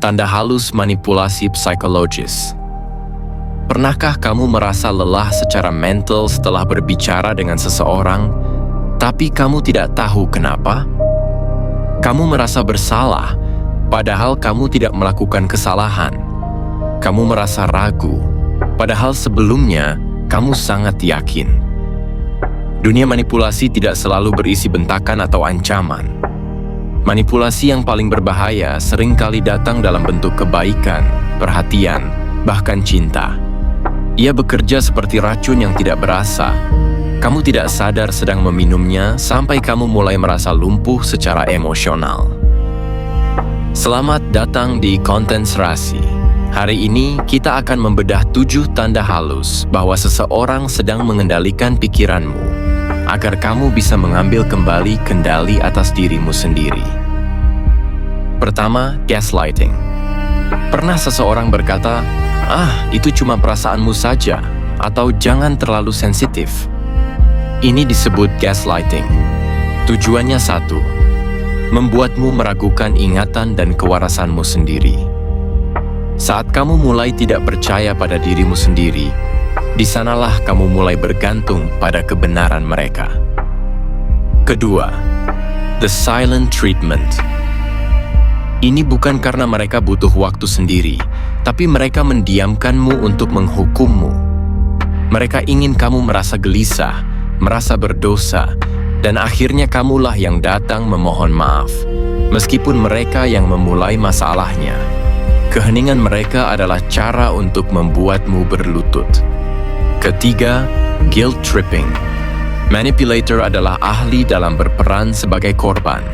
Tanda halus manipulasi psikologis. Pernahkah kamu merasa lelah secara mental setelah berbicara dengan seseorang, tapi kamu tidak tahu kenapa? Kamu merasa bersalah, padahal kamu tidak melakukan kesalahan. Kamu merasa ragu, padahal sebelumnya kamu sangat yakin. Dunia manipulasi tidak selalu berisi bentakan atau ancaman. Manipulasi yang paling berbahaya seringkali datang dalam bentuk kebaikan, perhatian, bahkan cinta. Ia bekerja seperti racun yang tidak berasa. Kamu tidak sadar sedang meminumnya sampai kamu mulai merasa lumpuh secara emosional. Selamat datang di Konten Serasi. Hari ini kita akan membedah 7 tanda halus bahwa seseorang sedang mengendalikan pikiranmu, agar kamu bisa mengambil kembali kendali atas dirimu sendiri. Pertama, gaslighting. Pernah seseorang berkata, itu cuma perasaanmu saja, atau jangan terlalu sensitif. Ini disebut gaslighting. Tujuannya satu, membuatmu meragukan ingatan dan kewarasanmu sendiri. Saat kamu mulai tidak percaya pada dirimu sendiri, di sanalah kamu mulai bergantung pada kebenaran mereka. Kedua, the silent treatment. Ini bukan karena mereka butuh waktu sendiri, tapi mereka mendiamkanmu untuk menghukummu. Mereka ingin kamu merasa gelisah, merasa berdosa, dan akhirnya kamulah yang datang memohon maaf, meskipun mereka yang memulai masalahnya. Keheningan mereka adalah cara untuk membuatmu berlutut. Ketiga, guilt tripping. Manipulator adalah ahli dalam berperan sebagai korban.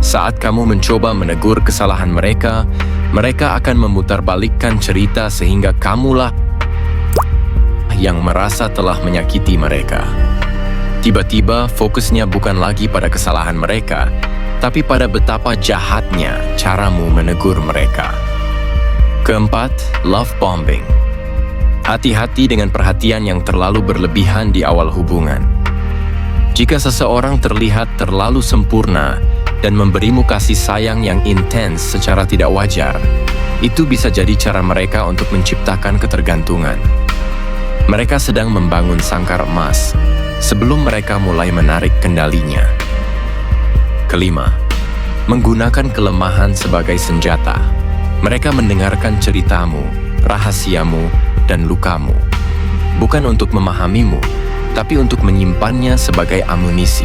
Saat kamu mencoba menegur kesalahan mereka, mereka akan memutarbalikkan cerita sehingga kamulah yang merasa telah menyakiti mereka. Tiba-tiba fokusnya bukan lagi pada kesalahan mereka, tapi pada betapa jahatnya caramu menegur mereka. Keempat, love bombing. Hati-hati dengan perhatian yang terlalu berlebihan di awal hubungan. Jika seseorang terlihat terlalu sempurna dan memberimu kasih sayang yang intens secara tidak wajar, itu bisa jadi cara mereka untuk menciptakan ketergantungan. Mereka sedang membangun sangkar emas sebelum mereka mulai menarik kendalinya. Kelima, menggunakan kelemahan sebagai senjata. Mereka mendengarkan ceritamu, rahasiamu, dan lukamu, bukan untuk memahamimu, tapi untuk menyimpannya sebagai amunisi.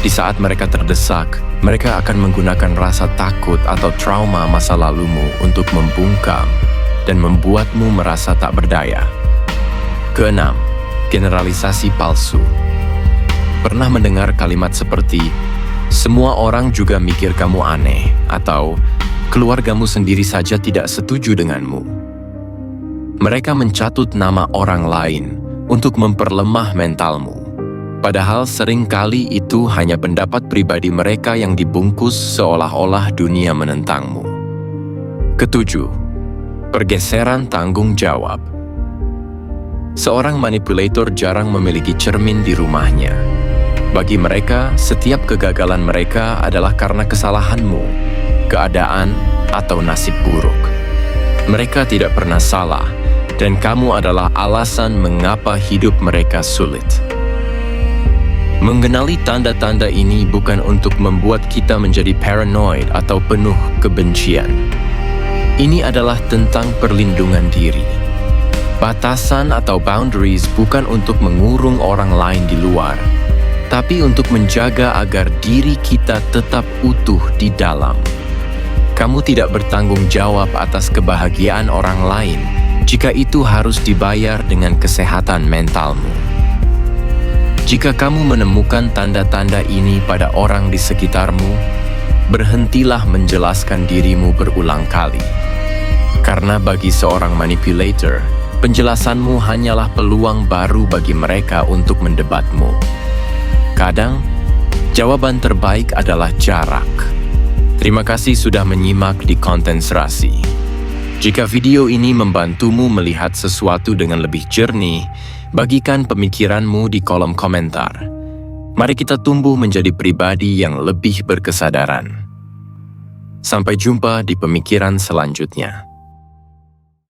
Di saat mereka terdesak, mereka akan menggunakan rasa takut atau trauma masa lalumu untuk membungkam dan membuatmu merasa tak berdaya. Keenam, generalisasi palsu. Pernah mendengar kalimat seperti, "Semua orang juga mikir kamu aneh," atau "Keluargamu sendiri saja tidak setuju denganmu." Mereka mencatut nama orang lain untuk memperlemah mentalmu. Padahal seringkali itu hanya pendapat pribadi mereka yang dibungkus seolah-olah dunia menentangmu. Ketujuh, pergeseran tanggung jawab. Seorang manipulator jarang memiliki cermin di rumahnya. Bagi mereka, setiap kegagalan mereka adalah karena kesalahanmu, keadaan, atau nasib buruk. Mereka tidak pernah salah, dan kamu adalah alasan mengapa hidup mereka sulit. Mengenali tanda-tanda ini bukan untuk membuat kita menjadi paranoid atau penuh kebencian. Ini adalah tentang perlindungan diri. Batasan atau boundaries bukan untuk mengurung orang lain di luar, tapi untuk menjaga agar diri kita tetap utuh di dalam. Kamu tidak bertanggung jawab atas kebahagiaan orang lain jika itu harus dibayar dengan kesehatan mentalmu. Jika kamu menemukan tanda-tanda ini pada orang di sekitarmu, berhentilah menjelaskan dirimu berulang kali. Karena bagi seorang manipulator, penjelasanmu hanyalah peluang baru bagi mereka untuk mendebatmu. Kadang, jawaban terbaik adalah jarak. Terima kasih sudah menyimak di Konten Serasi. Jika video ini membantumu melihat sesuatu dengan lebih jernih, bagikan pemikiranmu di kolom komentar. Mari kita tumbuh menjadi pribadi yang lebih berkesadaran. Sampai jumpa di pemikiran selanjutnya.